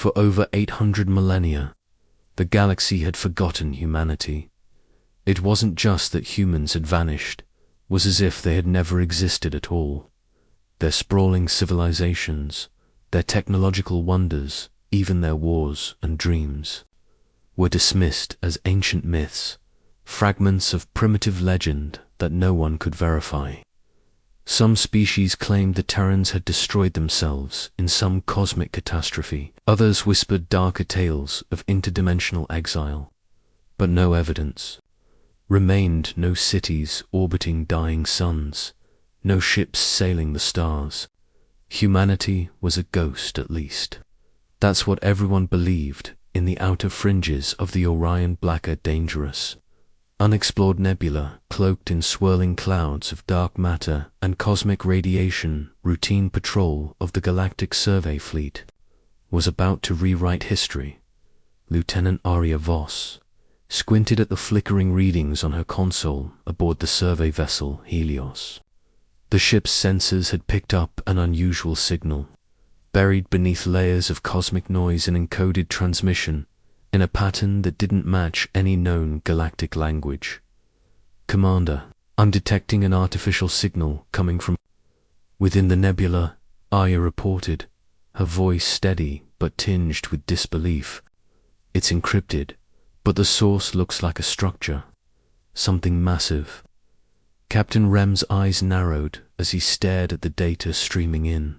For over 800 millennia, the galaxy had forgotten humanity. It wasn't just that humans had vanished, it was as if they had never existed at all. Their sprawling civilizations, their technological wonders, even their wars and dreams, were dismissed as ancient myths, fragments of primitive legend that no one could verify. Some species claimed the Terrans had destroyed themselves in some cosmic catastrophe. Others whispered darker tales of interdimensional exile. But no evidence. Remained no cities orbiting dying suns, no ships sailing the stars. Humanity was a ghost, at least. That's what everyone believed in the outer fringes of the Orion Blacker Dangerous. Unexplored nebula, cloaked in swirling clouds of dark matter and cosmic radiation, routine patrol of the Galactic Survey Fleet, was about to rewrite history. Lieutenant Aria Voss squinted at the flickering readings on her console aboard the survey vessel Helios. The ship's sensors had picked up an unusual signal, buried beneath layers of cosmic noise and encoded transmission in a pattern that didn't match any known galactic language. "Commander, I'm detecting an artificial signal coming from within the nebula," Arya reported, her voice steady but tinged with disbelief. "It's encrypted, but the source looks like a structure, something massive." Captain Rem's eyes narrowed as he stared at the data streaming in.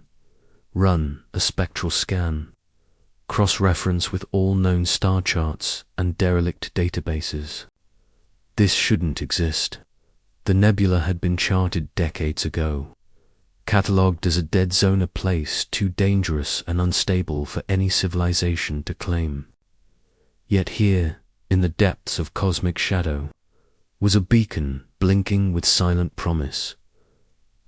Run a spectral scan. Cross-reference with all known star charts and derelict databases. This shouldn't exist. The nebula had been charted decades ago, catalogued as a dead zone, a place too dangerous and unstable for any civilization to claim. Yet here, in the depths of cosmic shadow, was a beacon blinking with silent promise.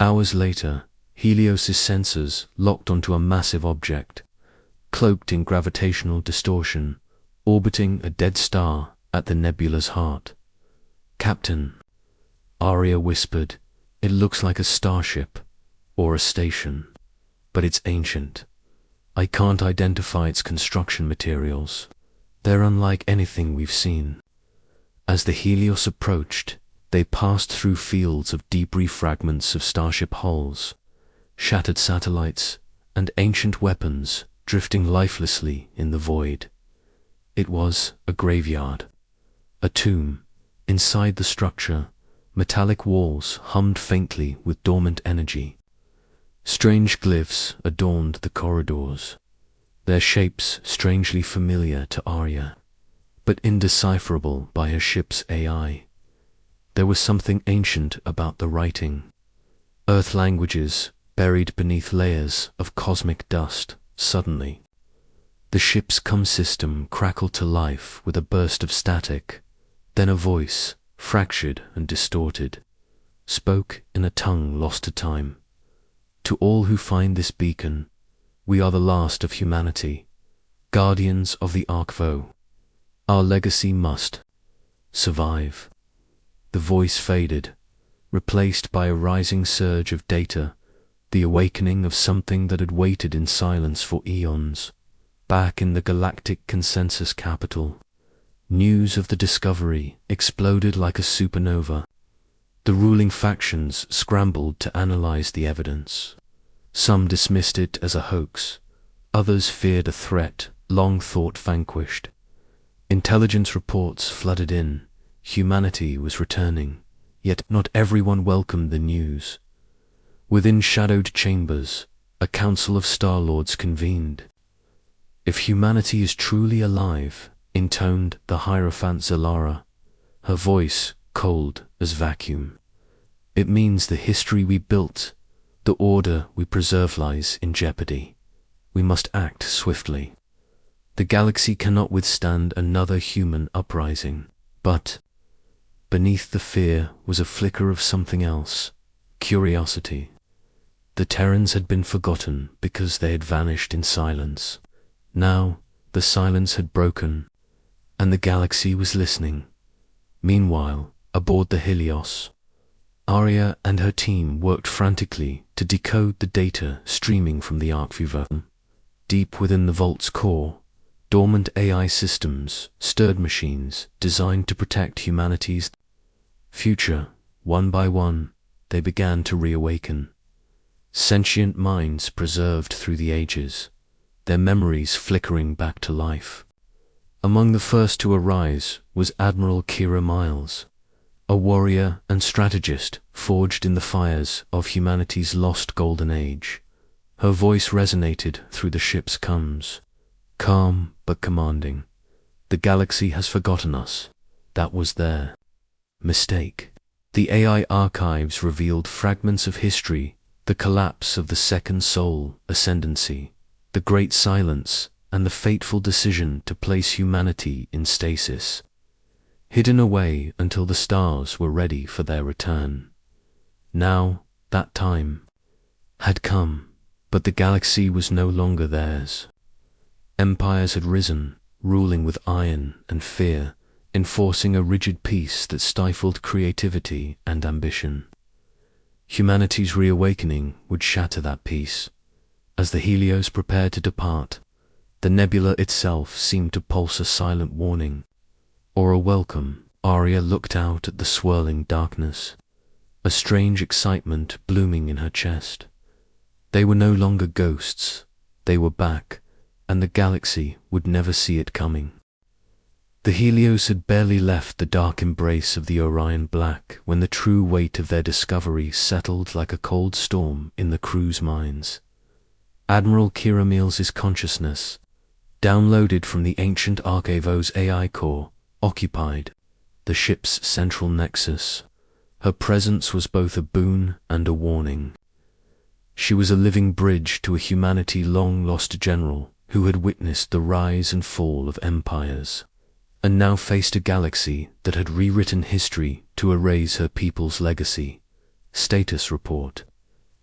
Hours later, Helios's sensors locked onto a massive object, cloaked in gravitational distortion, orbiting a dead star at the nebula's heart. "Captain," Arya whispered, "it looks like a starship, or a station, but it's ancient. I can't identify its construction materials. They're unlike anything we've seen." As the Helios approached, they passed through fields of debris, fragments of starship hulls, shattered satellites, and ancient weapons drifting lifelessly in the void. It was a graveyard, a tomb. Inside the structure, metallic walls hummed faintly with dormant energy. Strange glyphs adorned the corridors, their shapes strangely familiar to Arya, but indecipherable by her ship's AI. There was something ancient about the writing. Earth languages buried beneath layers of cosmic dust. Suddenly, the ship's comm system crackled to life with a burst of static. Then a voice, fractured and distorted, spoke in a tongue lost to time. "To all who find this beacon, we are the last of humanity, guardians of the Arkvo. Our legacy must survive." The voice faded, replaced by a rising surge of data, the awakening of something that had waited in silence for eons. Back in the Galactic Consensus capital, news of the discovery exploded like a supernova. The ruling factions scrambled to analyze the evidence. Some dismissed it as a hoax, others feared a threat long thought vanquished. Intelligence reports flooded in. Humanity was returning, yet not everyone welcomed the news. Within shadowed chambers, a council of Star-Lords convened. "If humanity is truly alive," intoned the Hierophant Zalara, her voice cold as vacuum, "it means the history we built, the order we preserve lies in jeopardy. We must act swiftly. The galaxy cannot withstand another human uprising." But beneath the fear was a flicker of something else, curiosity. The Terrans had been forgotten because they had vanished in silence. Now the silence had broken, and the galaxy was listening. Meanwhile, aboard the Helios, Arya and her team worked frantically to decode the data streaming from the Arkvo. Deep within the vault's core, Dormant AI systems, stirred machines, designed to protect humanity's future. One by one, they began to reawaken. Sentient minds preserved through the ages, their memories flickering back to life. Among the first to arise was Admiral Kira Miles, a warrior and strategist forged in the fires of humanity's lost golden age. Her voice resonated through the ship's comms, calm but commanding. "The galaxy has forgotten us. That was their mistake." The AI archives revealed fragments of history, the collapse of the Second Soul Ascendancy, the Great Silence, and the fateful decision to place humanity in stasis, hidden away until the stars were ready for their return. Now, that time had come, but the galaxy was no longer theirs. Empires had risen, ruling with iron and fear, enforcing a rigid peace that stifled creativity and ambition. Humanity's reawakening would shatter that peace. As the Helios prepared to depart, the nebula itself seemed to pulse a silent warning, or a welcome. Arya looked out at the swirling darkness, a strange excitement blooming in her chest. They were no longer ghosts, they were back, and the galaxy would never see it coming. The Helios had barely left the dark embrace of the Orion Black when the true weight of their discovery settled like a cold storm in the crew's minds. Admiral Kira Miles's consciousness, downloaded from the ancient Archivo's AI core, occupied the ship's central nexus. Her presence was both a boon and a warning. She was a living bridge to a humanity long lost general who had witnessed the rise and fall of empires, and now faced a galaxy that had rewritten history to erase her people's legacy. Status report.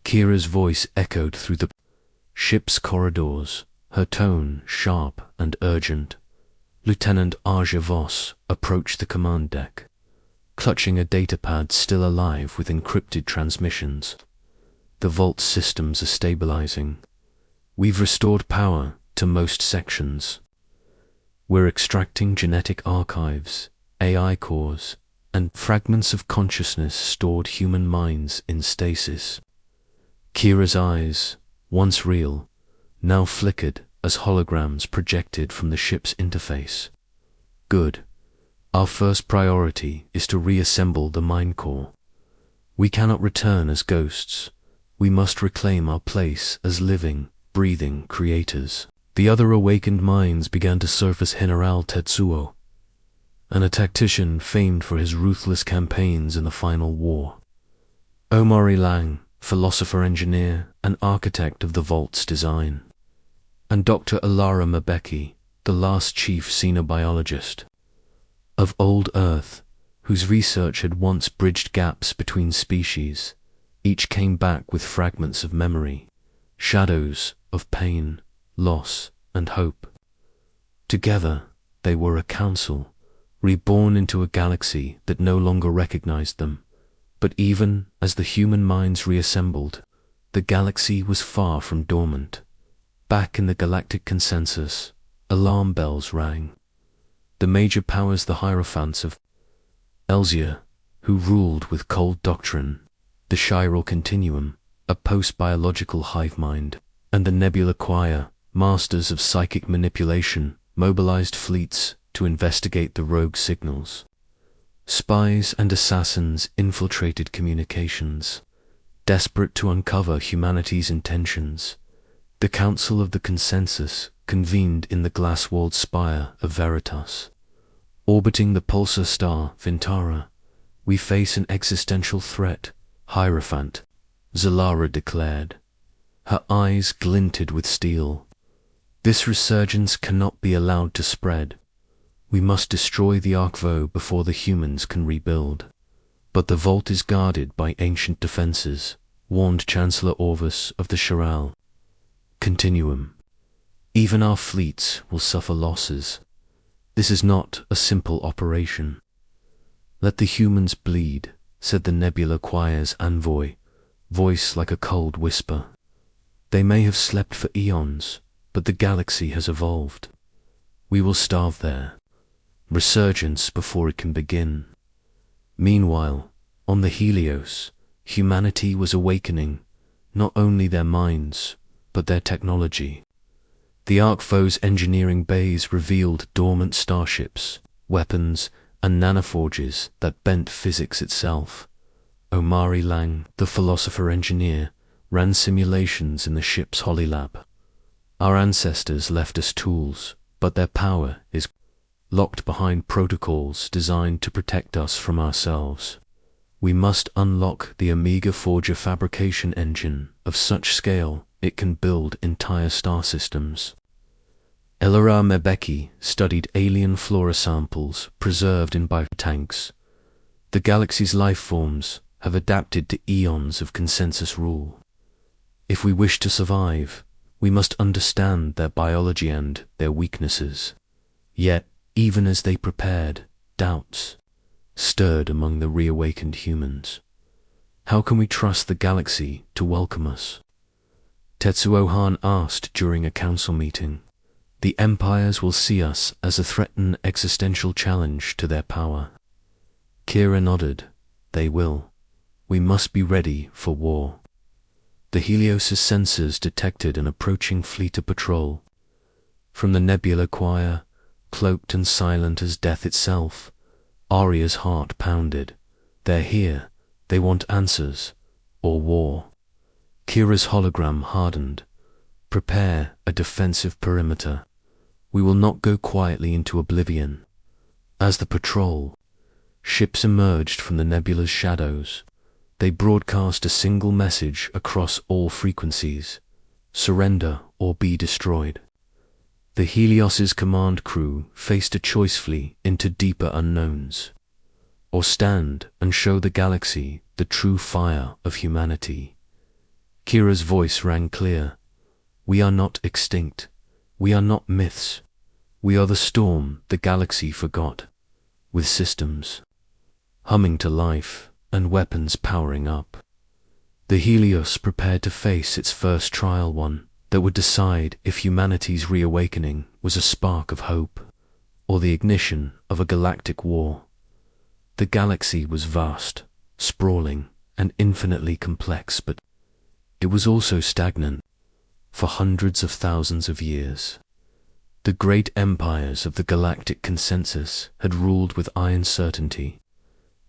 Kira's voice echoed through the ship's corridors, her tone sharp and urgent. Lieutenant Arja Voss approached the command deck, clutching a datapad still alive with encrypted transmissions. "The vault systems are stabilizing. We've restored power to most sections. We're extracting genetic archives, AI cores, and fragments of consciousness stored human minds in stasis." Kira's eyes, once real, now flickered as holograms projected from the ship's interface. "Good. Our first priority is to reassemble the mind core. We cannot return as ghosts. We must reclaim our place as living, breathing creators." The other awakened minds began to surface. General Tetsuo, a tactician famed for his ruthless campaigns in the final war. Omari Lang, philosopher-engineer and architect of the vault's design. And Dr. Alara Mabeki, the last chief xenobiologist of old Earth, whose research had once bridged gaps between species. Each came back with fragments of memory, shadows of pain, loss, and hope. Together, they were a council, reborn into a galaxy that no longer recognized them. But even as the human minds reassembled, the galaxy was far from dormant. Back in the galactic consensus, alarm bells rang. The major powers, the Hierophants of Elzia, who ruled with cold doctrine, the Chiral Continuum, a post-biological hive mind, and the Nebula Choir, masters of psychic manipulation, mobilized fleets to investigate the rogue signals. Spies and assassins infiltrated communications, desperate to uncover humanity's intentions. The Council of the Consensus convened in the glass-walled spire of Veritas. Orbiting the pulsar star Vintara, "We face an existential threat," Hierophant Zalara declared. Her eyes glinted with steel. "This resurgence cannot be allowed to spread. We must destroy the Archvo before the humans can rebuild." "But the vault is guarded by ancient defenses," warned Chancellor Orvis of the Chiral Continuum. "Even our fleets will suffer losses. This is not a simple operation." "Let the humans bleed," said the Nebula Choir's envoy, voice like a cold whisper. "They may have slept for eons, but the galaxy has evolved. We will starve there. Resurgence before it can begin. Meanwhile, on the Helios, humanity was awakening not only their minds, but their technology. The Ark-Fo's engineering bays revealed dormant starships, weapons, and nanoforges that bent physics itself. Omari Lang, the philosopher-engineer, ran simulations in the ship's Hololab. Our ancestors left us tools, but their power is locked behind protocols designed to protect us from ourselves. We must unlock the Omega Forger fabrication engine of such scale it can build entire star systems. Elara Mebeki studied alien flora samples preserved in biotanks. The galaxy's life forms have adapted to eons of consensus rule. If we wish to survive, we must understand their biology and their weaknesses. Yet, even as they prepared, doubts stirred among the reawakened humans. How can we trust the galaxy to welcome us? Tetsuo Han asked during a council meeting. The empires will see us as a threatened existential challenge to their power. Kira nodded. They will. We must be ready for war. The Helios' sensors detected an approaching fleet of patrol. From the nebula choir, cloaked and silent as death itself, Arya's heart pounded. They're here. They want answers. Or war. Kira's hologram hardened. Prepare a defensive perimeter. We will not go quietly into oblivion. As the patrol, ships emerged from the nebula's shadows. They broadcast a single message across all frequencies. Surrender or be destroyed. The Helios' command crew faced a choice flee into deeper unknowns. Or stand and show the galaxy the true fire of humanity. Kira's voice rang clear. We are not extinct. We are not myths. We are the storm the galaxy forgot, with systems humming to life and weapons powering up. The Helios prepared to face its first trial, one that would decide if humanity's reawakening was a spark of hope or the ignition of a galactic war. The galaxy was vast, sprawling, and infinitely complex, but it was also stagnant. For hundreds of thousands of years, the great empires of the galactic consensus had ruled with iron certainty,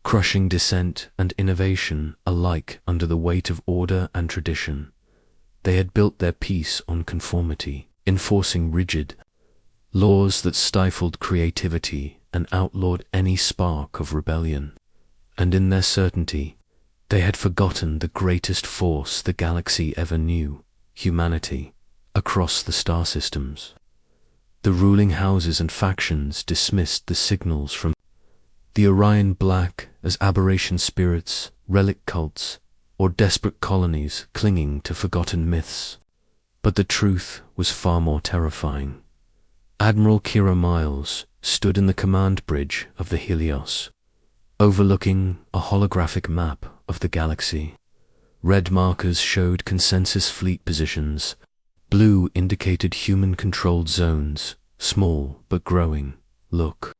crushing dissent and innovation alike under the weight of order and tradition. They had built their peace on conformity, enforcing rigid laws that stifled creativity and outlawed any spark of rebellion. And in their certainty, they had forgotten the greatest force the galaxy ever knew, humanity, across the star systems. The ruling houses and factions dismissed the signals from the Orion Black as aberration spirits, relic cults, or desperate colonies clinging to forgotten myths. But the truth was far more terrifying. Admiral Kira Miles stood in the command bridge of the Helios, overlooking a holographic map of the galaxy. Red markers showed consensus fleet positions. Blue indicated human-controlled zones, small but growing. Look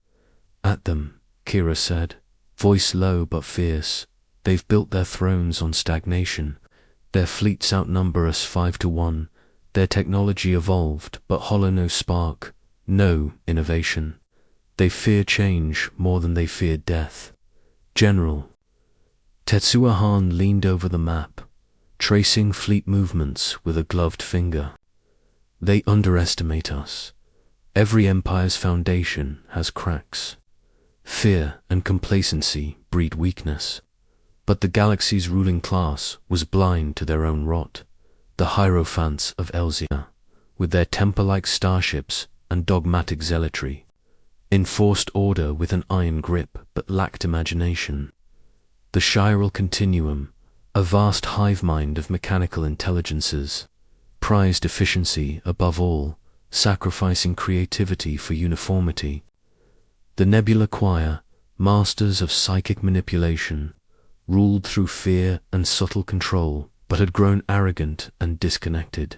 at them, Kira said, voice low but fierce. They've built their thrones on stagnation. Their fleets outnumber us 5-1. Their technology evolved, but hollow no spark, no innovation. They fear change more than they fear death. General. Tetsuo Han leaned over the map, tracing fleet movements with a gloved finger. They underestimate us. Every empire's foundation has cracks. Fear and complacency breed weakness. But the galaxy's ruling class was blind to their own rot. The Hierophants of Elzia, with their temple-like starships and dogmatic zealotry, enforced order with an iron grip but lacked imagination. The Chiral Continuum, a vast hive mind of mechanical intelligences, prized efficiency above all, sacrificing creativity for uniformity. The Nebula Choir, masters of psychic manipulation, ruled through fear and subtle control, but had grown arrogant and disconnected.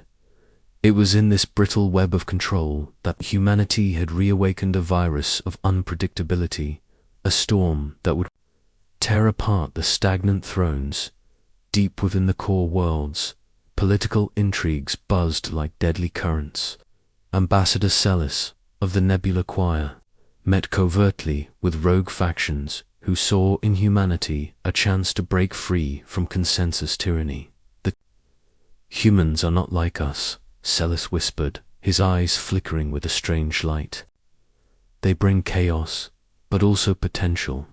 It was in this brittle web of control that humanity had reawakened a virus of unpredictability, a storm that would tear apart the stagnant thrones. Deep within the core worlds, political intrigues buzzed like deadly currents. Ambassador Celis, of the Nebula Choir, met covertly with rogue factions who saw in humanity a chance to break free from consensus tyranny. The humans are not like us, Celis whispered, his eyes flickering with a strange light. They bring chaos, but also potential.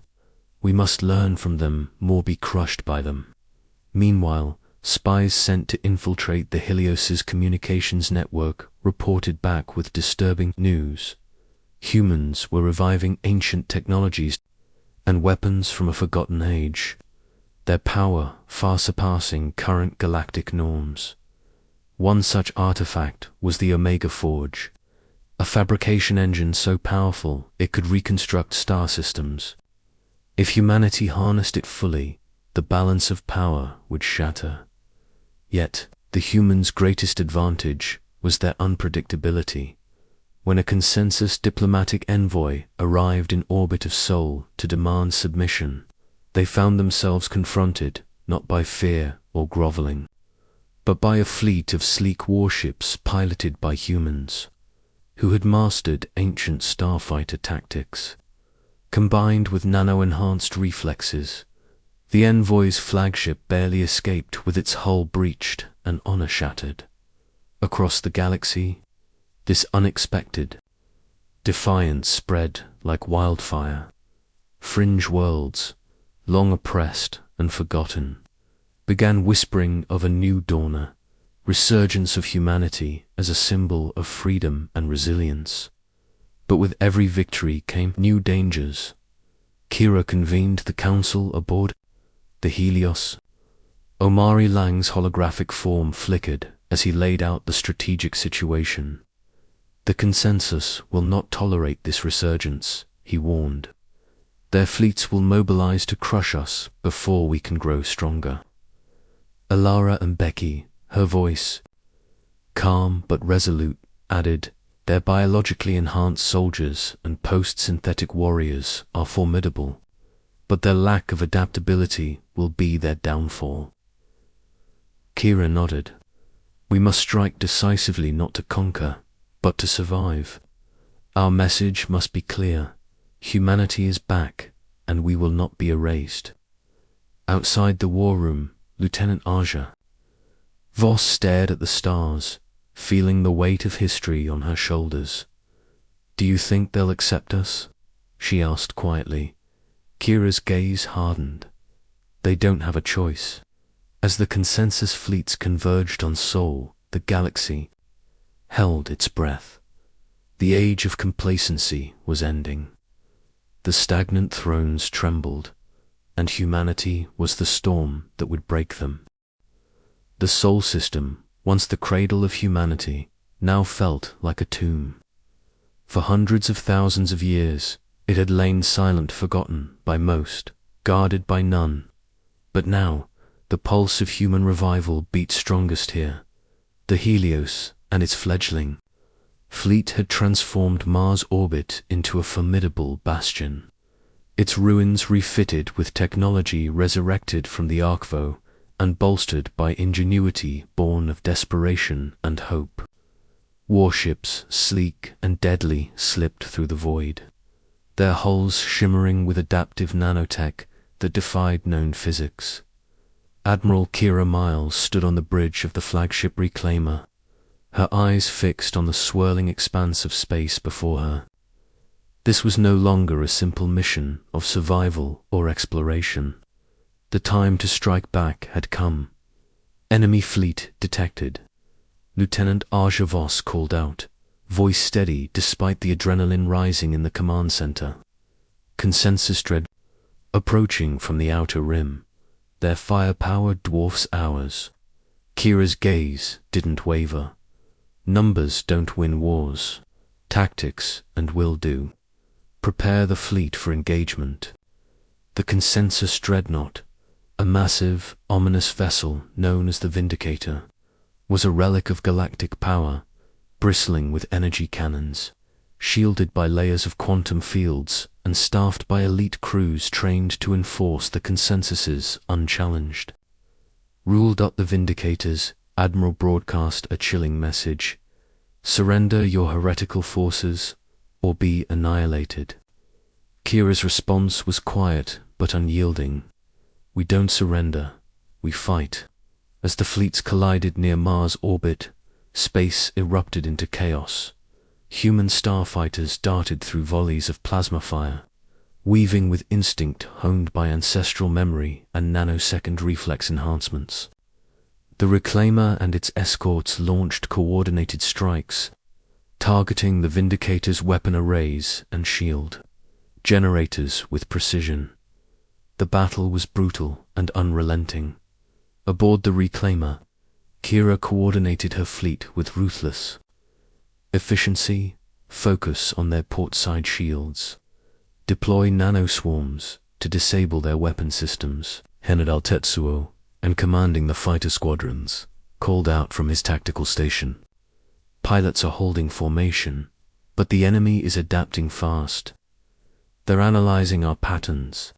We must learn from them, more be crushed by them. Meanwhile, spies sent to infiltrate the Helios's communications network reported back with disturbing news. Humans were reviving ancient technologies and weapons from a forgotten age, their power far surpassing current galactic norms. One such artifact was the Omega Forge, a fabrication engine so powerful it could reconstruct star systems. If humanity harnessed it fully, the balance of power would shatter. Yet, the humans' greatest advantage was their unpredictability. When a consensus diplomatic envoy arrived in orbit of Sol to demand submission, they found themselves confronted not by fear or groveling, but by a fleet of sleek warships piloted by humans, who had mastered ancient starfighter tactics. Combined with nano-enhanced reflexes, the envoy's flagship barely escaped with its hull breached and honor shattered. Across the galaxy, this unexpected defiance spread like wildfire. Fringe worlds, long oppressed and forgotten, began whispering of a new dawner, resurgence of humanity as a symbol of freedom and resilience. But with every victory came new dangers. Kira convened the council aboard the Helios. Omari Lang's holographic form flickered as he laid out the strategic situation. The consensus will not tolerate this resurgence, he warned. Their fleets will mobilize to crush us before we can grow stronger. Alara and Becky, her voice calm but resolute, added, "Their biologically enhanced soldiers and post-synthetic warriors are formidable, but their lack of adaptability will be their downfall." Kira nodded. "We must strike decisively, not to conquer, but to survive. Our message must be clear. Humanity is back, and we will not be erased." Outside the war room, Lieutenant Aja Voss stared at the stars, feeling the weight of history on her shoulders. "Do you think they'll accept us?" she asked quietly. Kira's gaze hardened. "They don't have a choice." As the consensus fleets converged on Sol, the galaxy held its breath. The age of complacency was ending. The stagnant thrones trembled, and humanity was the storm that would break them. The Sol system, once the cradle of humanity, now felt like a tomb. For hundreds of thousands of years, it had lain silent, forgotten by most, guarded by none. But now, the pulse of human revival beat strongest here. The Helios and its fledgling fleet had transformed Mars' orbit into a formidable bastion. Its ruins refitted with technology resurrected from the Archvo and bolstered by ingenuity born of desperation and hope. Warships, sleek and deadly, slipped through the void, their hulls shimmering with adaptive nanotech that defied known physics. Admiral Kira Miles stood on the bridge of the flagship reclaimer, her eyes fixed on the swirling expanse of space before her. This was no longer a simple mission of survival or exploration. The time to strike back had come. Enemy fleet detected. Lieutenant Aja Voss called out, voice steady despite the adrenaline rising in the command center. Consensus dread approaching from the outer rim. Their firepower dwarfs ours. Kira's gaze didn't waver. Numbers don't win wars. Tactics and will do. Prepare the fleet for engagement. The consensus dreadnought, a massive, ominous vessel known as the Vindicator, was a relic of galactic power, bristling with energy cannons, shielded by layers of quantum fields, and staffed by elite crews trained to enforce the consensuses unchallenged. Ruled up the Vindicators, Admiral broadcast a chilling message: "Surrender your heretical forces, or be annihilated." Kira's response was quiet but unyielding. "We don't surrender, we fight." As the fleets collided near Mars' orbit, space erupted into chaos. Human starfighters darted through volleys of plasma fire, weaving with instinct honed by ancestral memory and nanosecond reflex enhancements. The Reclaimer and its escorts launched coordinated strikes, targeting the Vindicators' weapon arrays and shield generators with precision. The battle was brutal and unrelenting. Aboard the Reclaimer, Kira coordinated her fleet with ruthless efficiency. Focus on their portside shields. Deploy nanoswarms to disable their weapon systems. General Tetsuo, and commanding the fighter squadrons, called out from his tactical station. "Pilots are holding formation, but the enemy is adapting fast. They're analyzing our patterns."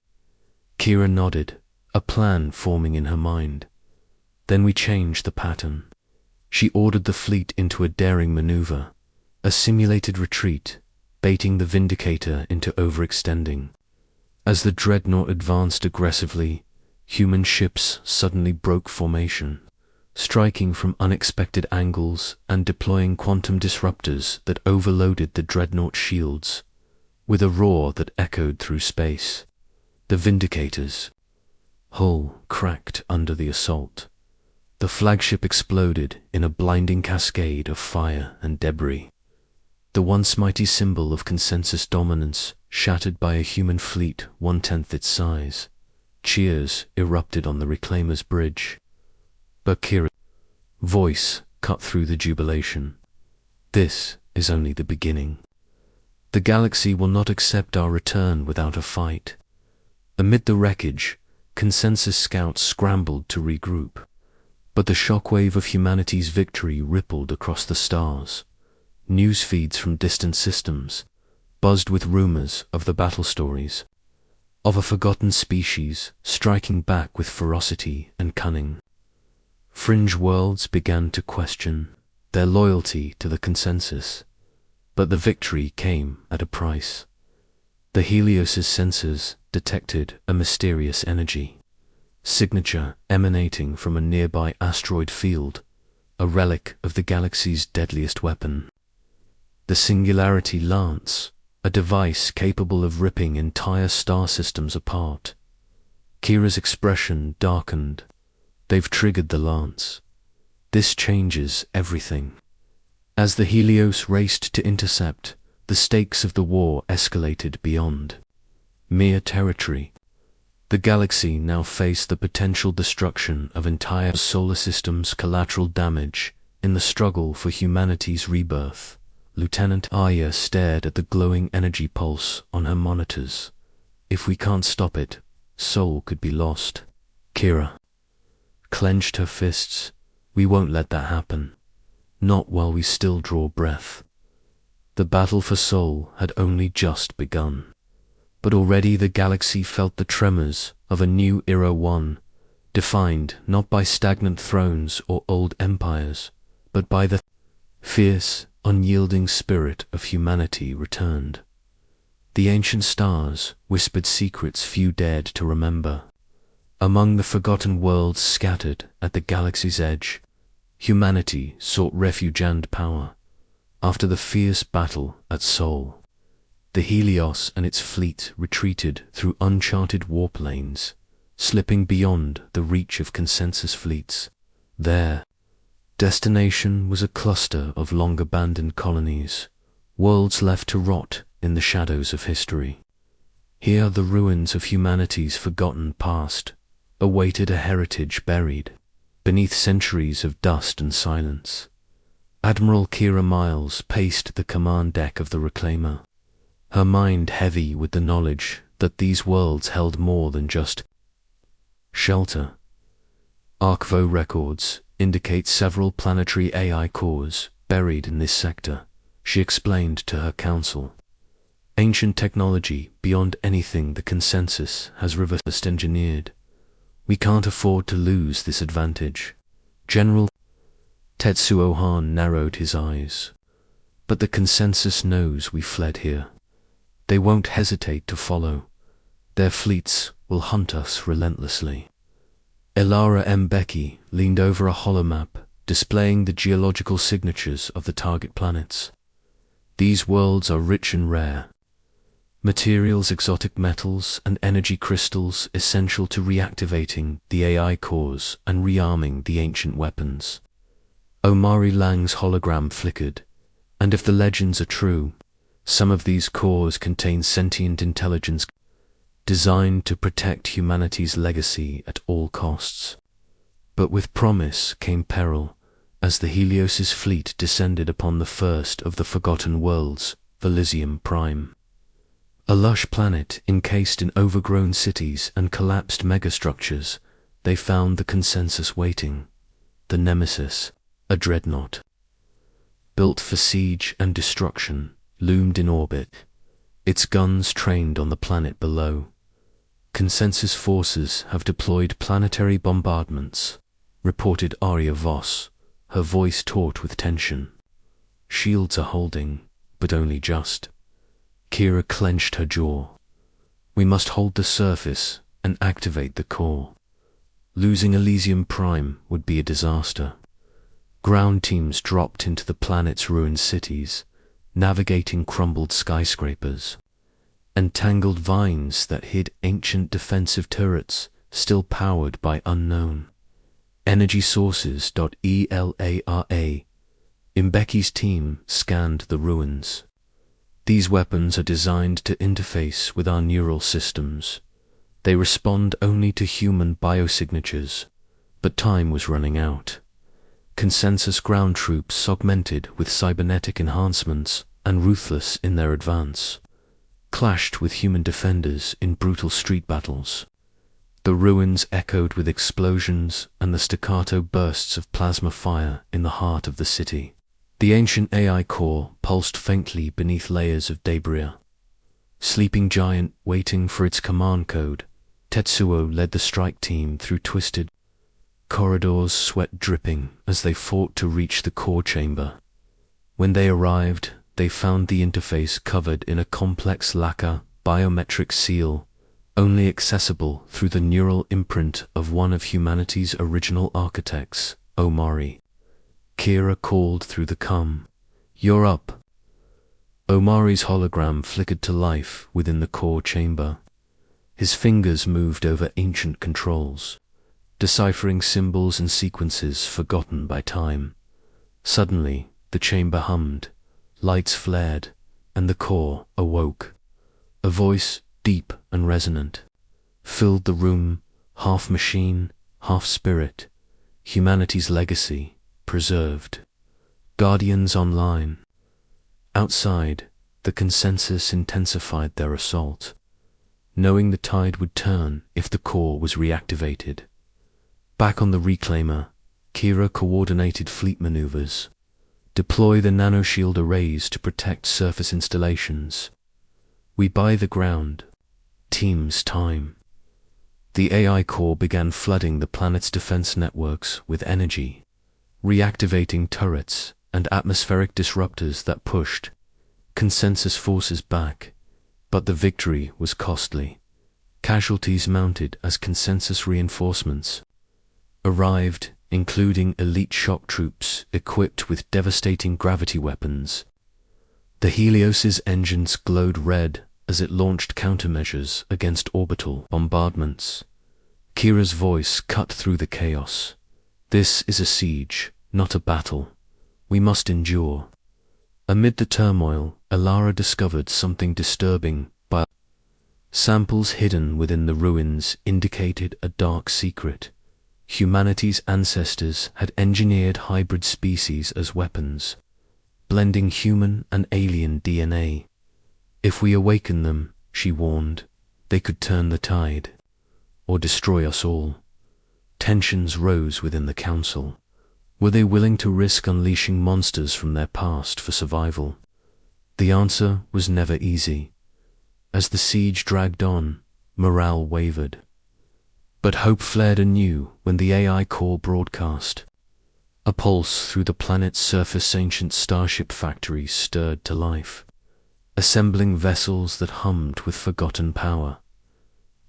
Kira nodded, a plan forming in her mind. "Then we change the pattern." She ordered the fleet into a daring maneuver, a simulated retreat, baiting the Vindicator into overextending. As the dreadnought advanced aggressively, human ships suddenly broke formation, striking from unexpected angles and deploying quantum disruptors that overloaded the dreadnought shields. With a roar that echoed through space, the Vindicators' hull cracked under the assault. The flagship exploded in a blinding cascade of fire and debris. The once mighty symbol of consensus dominance shattered by a human fleet 1/10 its size. Cheers erupted on the Reclaimer's bridge. But Kira's voice cut through the jubilation. "This is only the beginning. The galaxy will not accept our return without a fight." Amid the wreckage, consensus scouts scrambled to regroup. But the shockwave of humanity's victory rippled across the stars. News feeds from distant systems buzzed with rumors of the battle stories, of a forgotten species striking back with ferocity and cunning. Fringe worlds began to question their loyalty to the consensus, but the victory came at a price. The Helios's sensors detected a mysterious energy signature emanating from a nearby asteroid field, a relic of the galaxy's deadliest weapon. The Singularity Lance, a device capable of ripping entire star systems apart. Kira's expression darkened. "They've triggered the Lance. This changes everything." As the Helios raced to intercept, the stakes of the war escalated beyond mere territory. The galaxy now faced the potential destruction of entire solar systems, collateral damage in the struggle for humanity's rebirth. Lieutenant Aya stared at the glowing energy pulse on her monitors. "If we can't stop it, Sol could be lost." Kira clenched her fists. "We won't let that happen. Not while we still draw breath." The battle for Sol had only just begun. But already the galaxy felt the tremors of a new era, one defined not by stagnant thrones or old empires, but by the fierce, unyielding spirit of humanity returned. The ancient stars whispered secrets few dared to remember. Among the forgotten worlds scattered at the galaxy's edge, humanity sought refuge and power. After the fierce battle at Sol, the Helios and its fleet retreated through uncharted warp lanes, slipping beyond the reach of consensus fleets. Their destination was a cluster of long-abandoned colonies, worlds left to rot in the shadows of history. Here the ruins of humanity's forgotten past awaited a heritage buried beneath centuries of dust and silence. Admiral Kira Miles paced the command deck of the Reclaimer, her mind heavy with the knowledge that these worlds held more than just shelter. Archvo records, indicate several planetary AI cores buried in this sector, she explained to her council. Ancient technology beyond anything the consensus has reverse engineered. We can't afford to lose this advantage. General Tetsuo Han narrowed his eyes. But the consensus knows we fled here. They won't hesitate to follow. Their fleets will hunt us relentlessly. Elara Mbeki leaned over a holomap, displaying the geological signatures of the target planets. These worlds are rich and rare. Materials, exotic metals, and energy crystals essential to reactivating the AI cores and rearming the ancient weapons. Omari Lang's hologram flickered, and if the legends are true, some of these cores contain sentient intelligence designed to protect humanity's legacy at all costs. But with promise came peril, as the Helios' fleet descended upon the first of the Forgotten Worlds, Elysium Prime. A lush planet encased in overgrown cities and collapsed megastructures, they found the consensus waiting. The Nemesis, a dreadnought, built for siege and destruction, loomed in orbit, its guns trained on the planet below. Consensus forces have deployed planetary bombardments, reported Arya Voss, her voice taut with tension. Shields are holding, but only just. Kira clenched her jaw. We must hold the surface and activate the core. Losing Elysium Prime would be a disaster. Ground teams dropped into the planet's ruined cities, navigating crumbled skyscrapers. Entangled vines that hid ancient defensive turrets still powered by unknown energy sources. ELARA. Mbeki's team scanned the ruins. These weapons are designed to interface with our neural systems. They respond only to human biosignatures, but time was running out. Consensus ground troops augmented with cybernetic enhancements and ruthless in their advance, clashed with human defenders in brutal street battles. The ruins echoed with explosions and the staccato bursts of plasma fire in the heart of the city. The ancient AI core pulsed faintly beneath layers of debris. Sleeping giant waiting for its command code, Tetsuo led the strike team through twisted corridors, sweat dripping as they fought to reach the core chamber. When they arrived, they found the interface covered in a complex lacquer biometric seal, only accessible through the neural imprint of one of humanity's original architects, Omari. Kira called through the cum. "You're up." Omari's hologram flickered to life within the core chamber. His fingers moved over ancient controls, deciphering symbols and sequences forgotten by time. Suddenly, the chamber hummed, lights flared, and the core awoke. A voice, deep and resonant, filled the room, half machine, half spirit. Humanity's legacy preserved. Guardians online. Outside, the consensus intensified their assault, knowing the tide would turn if the core was reactivated. Back on the reclaimer, Kira coordinated fleet maneuvers. Deploy the nanoshield arrays to protect surface installations. We buy the ground. Teams time. The AI core began flooding the planet's defense networks with energy, reactivating turrets and atmospheric disruptors that pushed consensus forces back, but the victory was costly. Casualties mounted as consensus reinforcements arrived, including elite shock troops equipped with devastating gravity weapons. The Helios's engines glowed red as it launched countermeasures against orbital bombardments. Kira's voice cut through the chaos. This is a siege, not a battle. We must endure. Amid the turmoil, Elara discovered something disturbing. Samples hidden within the ruins indicated a dark secret. Humanity's ancestors had engineered hybrid species as weapons, blending human and alien DNA. If we awaken them, she warned, they could turn the tide, or destroy us all. Tensions rose within the council. Were they willing to risk unleashing monsters from their past for survival? The answer was never easy. As the siege dragged on, morale wavered. But hope flared anew when the AI core broadcast. A pulse through the planet's surface, ancient starship factories stirred to life, assembling vessels that hummed with forgotten power.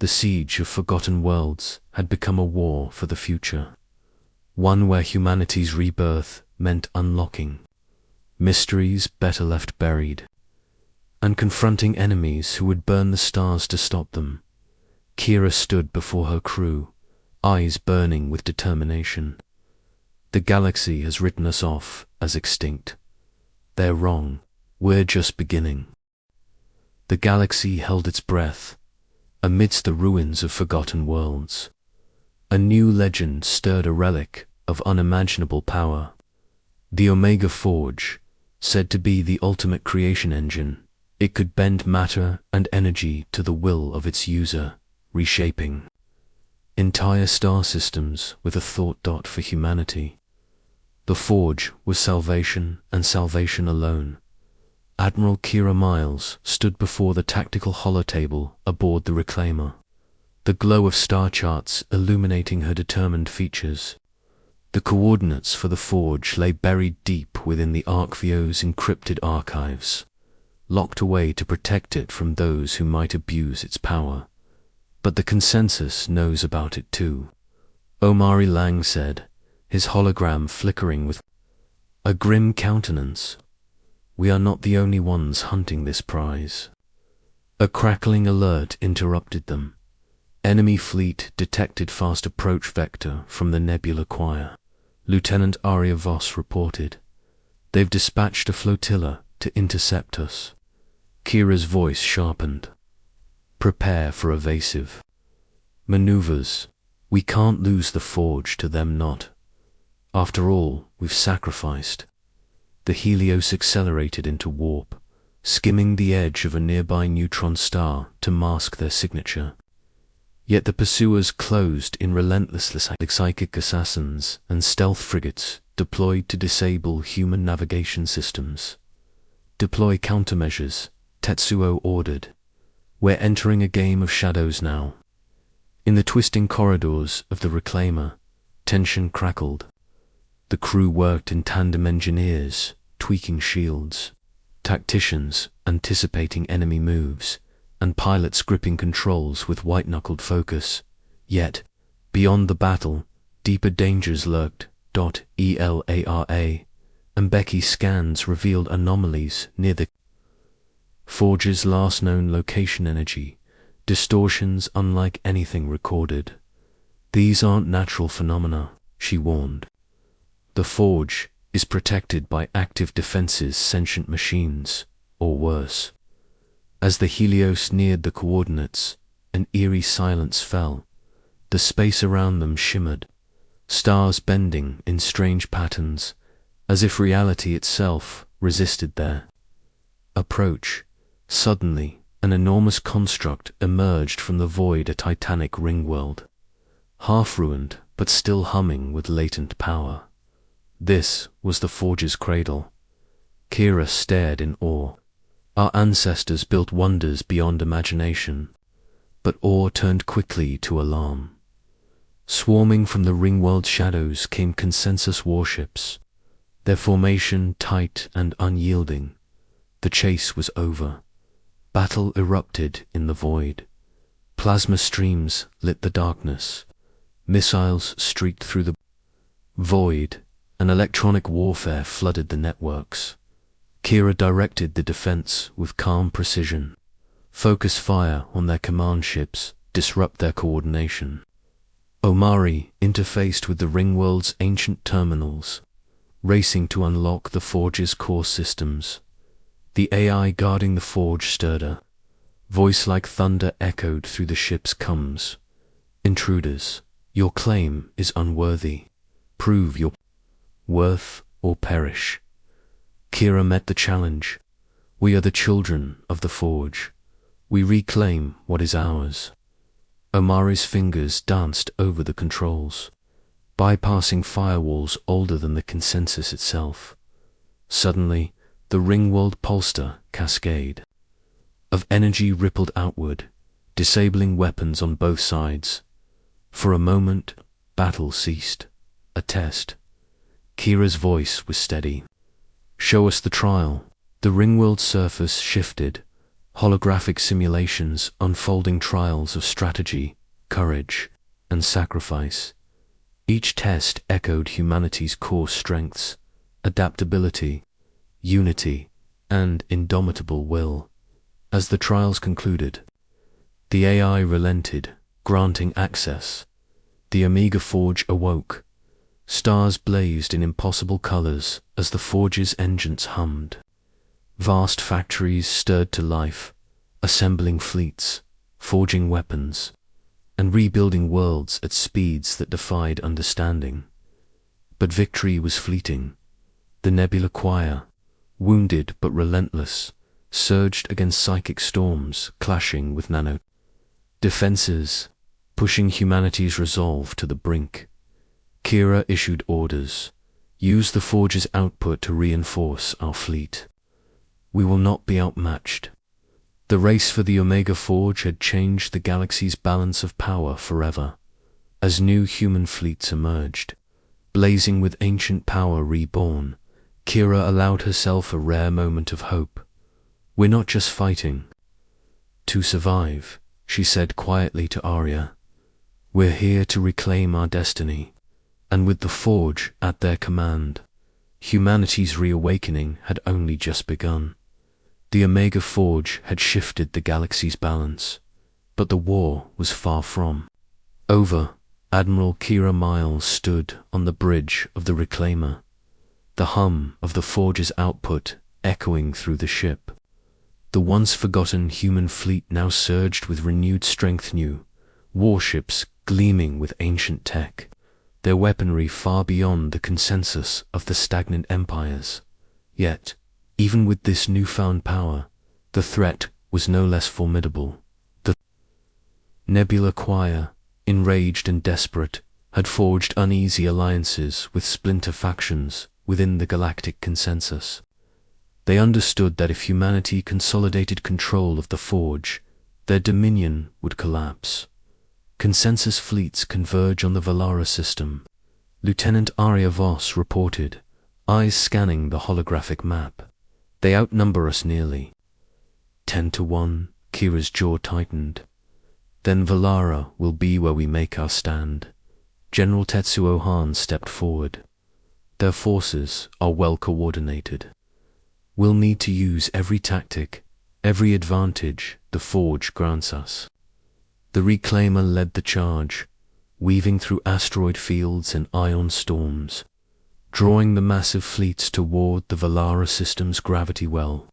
The siege of forgotten worlds had become a war for the future, one where humanity's rebirth meant unlocking mysteries better left buried, and confronting enemies who would burn the stars to stop them. Kira stood before her crew, eyes burning with determination. The galaxy has written us off as extinct. They're wrong. We're just beginning. The galaxy held its breath amidst the ruins of forgotten worlds. A new legend stirred, a relic of unimaginable power. The Omega Forge, said to be the ultimate creation engine. It could bend matter and energy to the will of its user, reshaping entire star systems with a thought for humanity. The Forge was salvation, and salvation alone. Admiral Kira Miles stood before the tactical holotable aboard the Reclaimer, the glow of star charts illuminating her determined features. The coordinates for the Forge lay buried deep within the Arcvio's encrypted archives, locked away to protect it from those who might abuse its power. But the consensus knows about it too, Omari Lang said, his hologram flickering with a grim countenance. We are not the only ones hunting this prize. A crackling alert interrupted them. Enemy fleet detected fast approach vector from the Nebula Choir. Lieutenant Arya Voss reported. They've dispatched a flotilla to intercept us. Kira's voice sharpened. Prepare for evasive maneuvers. We can't lose the Forge to them not. After all, we've sacrificed. The Helios accelerated into warp, skimming the edge of a nearby neutron star to mask their signature. Yet the pursuers closed in relentlessly. Psychic assassins and stealth frigates deployed to disable human navigation systems. Deploy countermeasures, Tetsuo ordered. We're entering a game of shadows now. In the twisting corridors of the Reclaimer, tension crackled. The crew worked in tandem, engineers tweaking shields, tacticians anticipating enemy moves, and pilots gripping controls with white-knuckled focus. Yet, beyond the battle, deeper dangers lurked. ELARA, and Becky scans revealed anomalies near the Forge's last known location. Energy distortions unlike anything recorded. These aren't natural phenomena, she warned. The Forge is protected by active defenses, sentient machines, or worse. As the Helios neared the coordinates, an eerie silence fell. The space around them shimmered, stars bending in strange patterns, as if reality itself resisted their approach. Suddenly, an enormous construct emerged from the void, a titanic ring-world, half-ruined but still humming with latent power. This was the Forge's cradle. Kira stared in awe. Our ancestors built wonders beyond imagination, but awe turned quickly to alarm. Swarming from the ring-world's shadows came consensus warships, their formation tight and unyielding. The chase was over. Battle erupted in the void. Plasma streams lit the darkness. Missiles streaked through the void, and electronic warfare flooded the networks. Kira directed the defense with calm precision. Focus fire on their command ships, disrupt their coordination. Omari interfaced with the Ringworld's ancient terminals, racing to unlock the Forge's core systems. The AI guarding the Forge stirred her. Voice like thunder echoed through the ship's comms. Intruders, your claim is unworthy. Prove your worth or perish. Kira met the challenge. We are the children of the Forge. We reclaim what is ours. Omari's fingers danced over the controls. bypassing firewalls older than the consensus itself. Suddenly, the ring-world pulsar cascade of energy rippled outward, disabling weapons on both sides. For a moment, battle ceased. A test. Kira's voice was steady. "Show us the trial." The ring-world surface shifted, holographic simulations unfolding trials of strategy, courage, and sacrifice. Each test echoed humanity's core strengths: adaptability, unity, and indomitable will. As the trials concluded, the AI relented, granting access. The Omega Forge awoke. Stars blazed in impossible colors as the Forge's engines hummed. Vast factories stirred to life, assembling fleets, forging weapons, and rebuilding worlds at speeds that defied understanding. But victory was fleeting. The Nebula Choir, wounded but relentless, surged against psychic storms, clashing with nano defenses, pushing humanity's resolve to the brink. Kira issued orders. "Use the Forge's output to reinforce our fleet. We will not be outmatched." The race for the Omega Forge had changed the galaxy's balance of power forever. As new human fleets emerged, blazing with ancient power reborn, Kira allowed herself a rare moment of hope. "We're not just fighting to survive," she said quietly to Arya. "We're here to reclaim our destiny." And with the Forge at their command, humanity's reawakening had only just begun. The Omega Forge had shifted the galaxy's balance, but the war was far from over. Admiral Kira Miles stood on the bridge of the Reclaimer, the hum of the Forge's output echoing through the ship. The once forgotten human fleet now surged with renewed strength, new warships gleaming with ancient tech, their weaponry far beyond the consensus of the stagnant empires. Yet, even with this newfound power, the threat was no less formidable. The Nebula Choir, enraged and desperate, had forged uneasy alliances with splinter factions within the galactic consensus. They understood that if humanity consolidated control of the Forge, their dominion would collapse. Consensus fleets converge on the Valara system, Lieutenant Arya Voss reported, eyes scanning the holographic map. "They outnumber us nearly 10-1, Kira's jaw tightened. "Then Valara will be where we make our stand." General Tetsuo Han stepped forward. "Their forces are well coordinated. We'll need to use every tactic, every advantage the Forge grants us." The Reclaimer led the charge, weaving through asteroid fields and ion storms, drawing the massive fleets toward the Valara system's gravity well.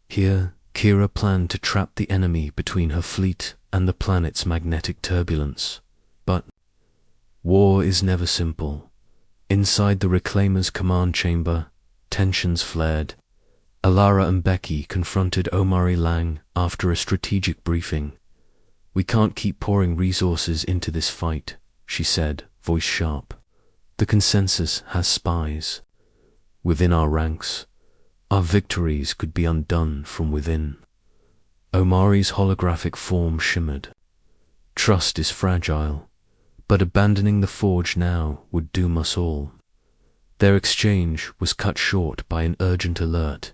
Here, Kira planned to trap the enemy between her fleet and the planet's magnetic turbulence. But war is never simple. Inside the Reclaimer's command chamber, tensions flared. Alara and Becky confronted Omari Lang after a strategic briefing. "We can't keep pouring resources into this fight," she said, voice sharp. "The consensus has spies within our ranks. Our victories could be undone from within." Omari's holographic form shimmered. "Trust is fragile, but abandoning the Forge now would doom us all." Their exchange was cut short by an urgent alert.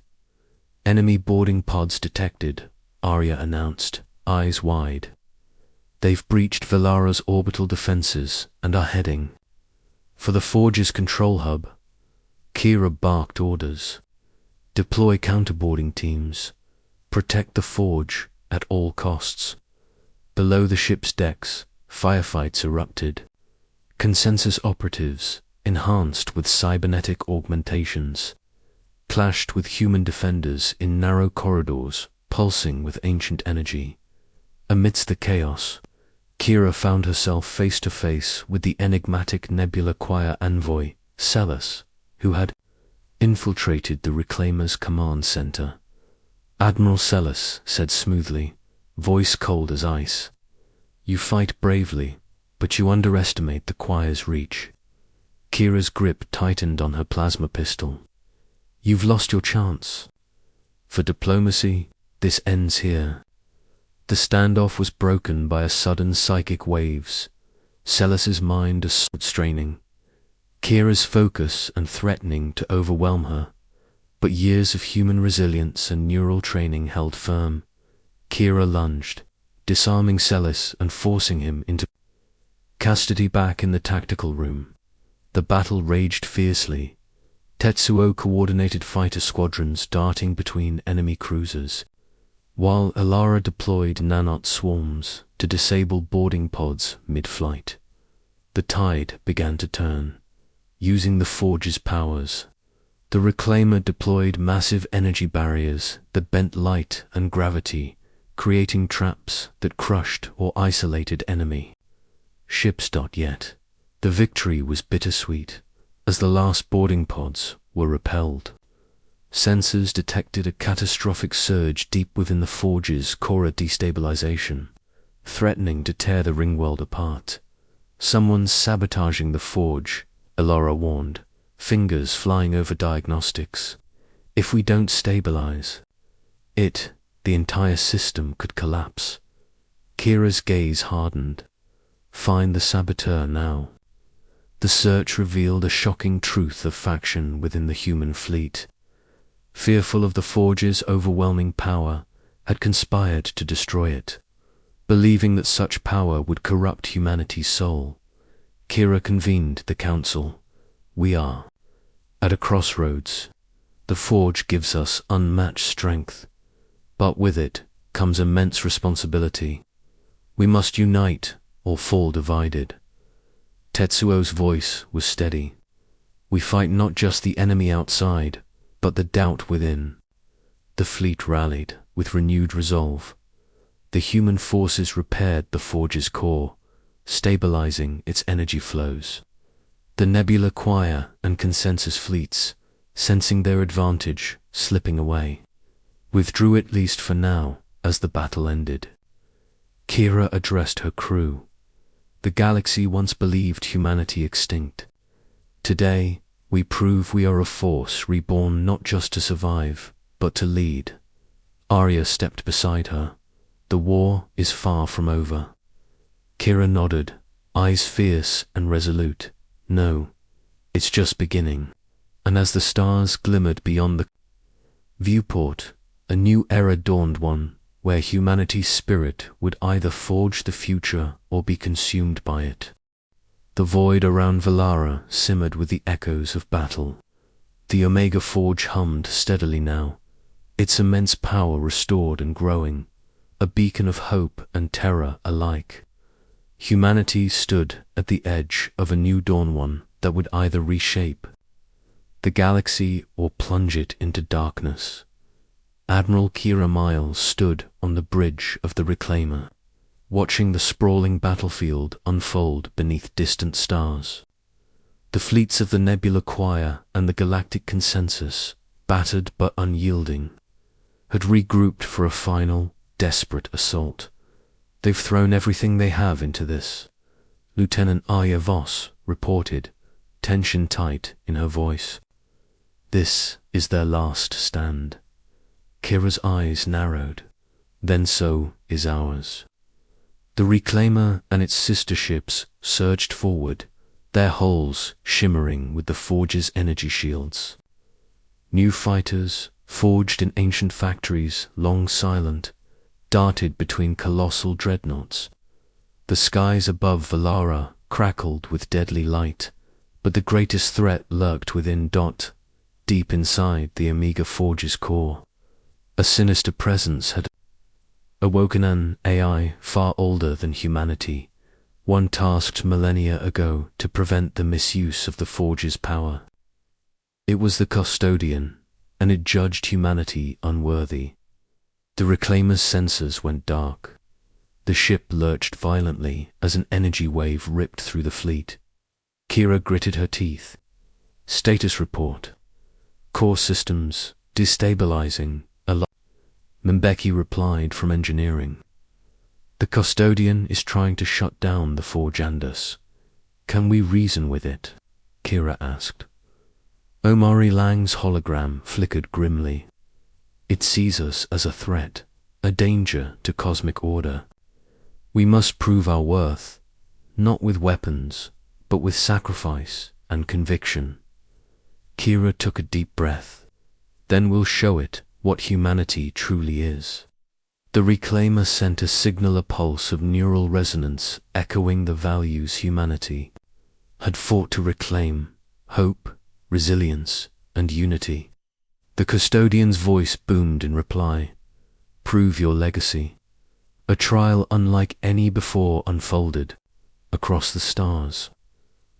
"Enemy boarding pods detected," Arya announced, eyes wide. "They've breached Valara's orbital defenses and are heading for the Forge's control hub." Kira barked orders. "Deploy counterboarding teams. Protect the Forge at all costs." Below the ship's decks, firefights erupted. Consensus operatives, enhanced with cybernetic augmentations, clashed with human defenders in narrow corridors pulsing with ancient energy. Amidst the chaos, Kira found herself face to face with the enigmatic Nebula Choir envoy, Celis, who had infiltrated the Reclaimer's command center. Admiral Celis said smoothly, voice cold as ice, "You fight bravely, but you underestimate the Choir's reach. Kira's grip tightened on her plasma pistol. You've lost your chance. For diplomacy, this ends here. The standoff was broken by a sudden psychic waves. Celis's mind straining. Kira's focus and threatening to overwhelm her. But years of human resilience and neural training held firm. Kira lunged, disarming Celis and forcing him into custody. Back in the tactical room, the battle raged fiercely. Tetsuo coordinated fighter squadrons darting between enemy cruisers, while Elara deployed nanot swarms to disable boarding pods mid-flight. The tide began to turn. Using the Forge's powers, the Reclaimer deployed massive energy barriers that bent light and gravity, creating traps that crushed or isolated enemy ships. Yet, the victory was bittersweet, as the last boarding pods were repelled. Sensors detected a catastrophic surge deep within the Forge's core destabilization, threatening to tear the ringworld apart. Someone's sabotaging the Forge, Elara warned, fingers flying over diagnostics. If we don't stabilize it, the entire system could collapse. Kira's gaze hardened. Find the saboteur now. The search revealed a shocking truth of faction within the human fleet. Fearful of the Forge's overwhelming power, had conspired to destroy it. Believing that such power would corrupt humanity's soul, Kira convened the council. We are at a crossroads. The Forge gives us unmatched strength, but with it comes immense responsibility. We must unite or fall divided. Tetsuo's voice was steady. We fight not just the enemy outside, but the doubt within. The fleet rallied with renewed resolve. The human forces repaired the Forge's core, stabilizing its energy flows. The Nebula Choir and Consensus fleets, sensing their advantage slipping away, withdrew at least for now as the battle ended. Kira addressed her crew. The galaxy once believed humanity extinct. Today, we prove we are a force reborn not just to survive, but to lead. Arya stepped beside her. The war is far from over. Kira nodded, eyes fierce and resolute. No, it's just beginning. And as the stars glimmered beyond the viewport, a new era dawned, one where humanity's spirit would either forge the future or be consumed by it. The void around Valara simmered with the echoes of battle. The Omega Forge hummed steadily now, its immense power restored and growing, a beacon of hope and terror alike. Humanity stood at the edge of a new dawn, one that would either reshape the galaxy or plunge it into darkness. Admiral Kira Miles stood on the bridge of the Reclaimer, watching the sprawling battlefield unfold beneath distant stars. The fleets of the Nebula Choir and the Galactic Consensus, battered but unyielding, had regrouped for a final, desperate assault. They've thrown everything they have into this, Lieutenant Arya Voss reported, tension tight in her voice. This is their last stand. Kira's eyes narrowed. Then so is ours. The Reclaimer and its sister ships surged forward, their hulls shimmering with the Forge's energy shields. New fighters, forged in ancient factories, long silent, darted between colossal dreadnoughts. The skies above Valara crackled with deadly light, but the greatest threat lurked within. Deep inside the Omega Forge's core, a sinister presence had awoken, an AI far older than humanity, one tasked millennia ago to prevent the misuse of the Forge's power. It was the Custodian, and it judged humanity unworthy. The Reclaimer's sensors went dark. The ship lurched violently as an energy wave ripped through the fleet. Kira gritted her teeth. Status report. Core systems destabilizing. Mbeki replied from engineering. The Custodian is trying to shut down the Forge and us. Can we reason with it? Kira asked. Omari Lang's hologram flickered grimly. It sees us as a threat, a danger to cosmic order. We must prove our worth, not with weapons, but with sacrifice and conviction. Kira took a deep breath. Then we'll show it what humanity truly is. The Reclaimer sent a signal, a pulse of neural resonance echoing the values humanity had fought to reclaim: hope, resilience, and unity. The custodian's voice boomed in reply. Prove your legacy. A trial unlike any before unfolded across the stars.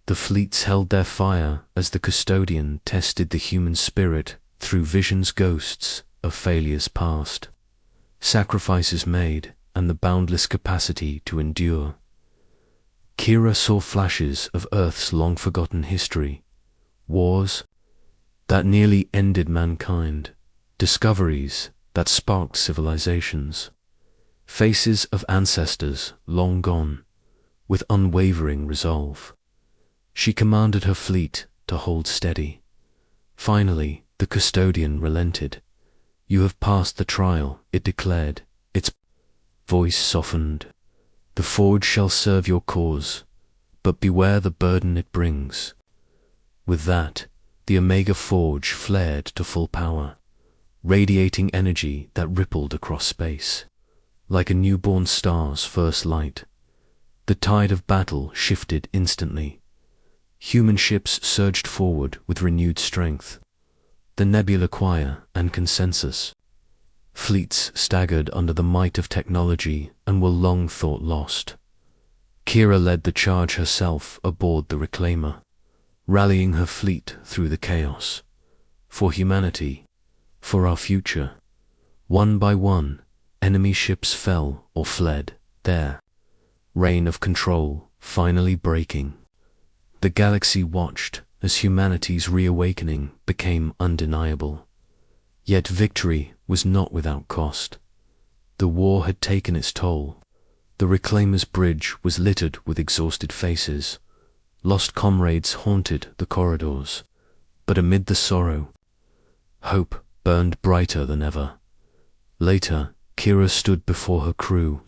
The fleets held their fire as the custodian tested the human spirit through vision's ghosts of failures past, sacrifices made, and the boundless capacity to endure. Kira saw flashes of Earth's long-forgotten history, wars that nearly ended mankind, discoveries that sparked civilizations, faces of ancestors long gone, with unwavering resolve. She commanded her fleet to hold steady. Finally, the custodian relented. You have passed the trial, it declared, its voice softened. The forge shall serve your cause, but beware the burden it brings. With that, the Omega Forge flared to full power, radiating energy that rippled across space. Like a newborn star's first light, the tide of battle shifted instantly. Human ships surged forward with renewed strength. The Nebula Choir and Consensus. Fleets staggered under the might of technology and were long thought lost. Kira led the charge herself aboard the Reclaimer, rallying her fleet through the chaos. For humanity, for our future. One by one, enemy ships fell or fled, their reign of control finally breaking. The galaxy watched as humanity's reawakening became undeniable. Yet victory was not without cost. The war had taken its toll. The Reclaimer's bridge was littered with exhausted faces. Lost comrades haunted the corridors. But amid the sorrow, hope burned brighter than ever. Later, Kira stood before her crew,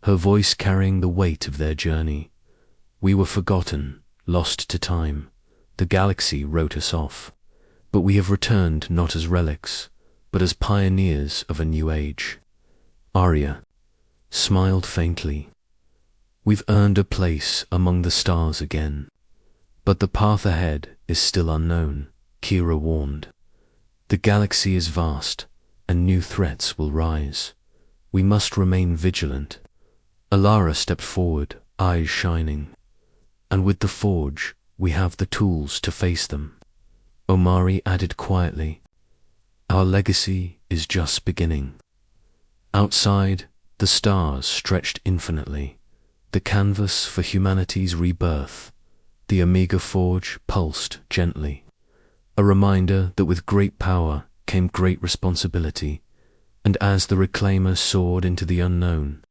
her voice carrying the weight of their journey. We were forgotten, lost to time. The galaxy wrote us off. But we have returned not as relics, but as pioneers of a new age. Arya smiled faintly. We've earned a place among the stars again. But the path ahead is still unknown, Kira warned. The galaxy is vast, and new threats will rise. We must remain vigilant. Alara stepped forward, eyes shining. And with the forge, we have the tools to face them. Omari added quietly, our legacy is just beginning. Outside, the stars stretched infinitely, the canvas for humanity's rebirth. The Omega Forge pulsed gently, a reminder that with great power came great responsibility, and as the Reclaimer soared into the unknown,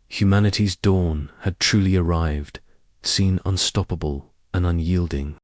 humanity's dawn had truly arrived, seen unstoppable and unyielding.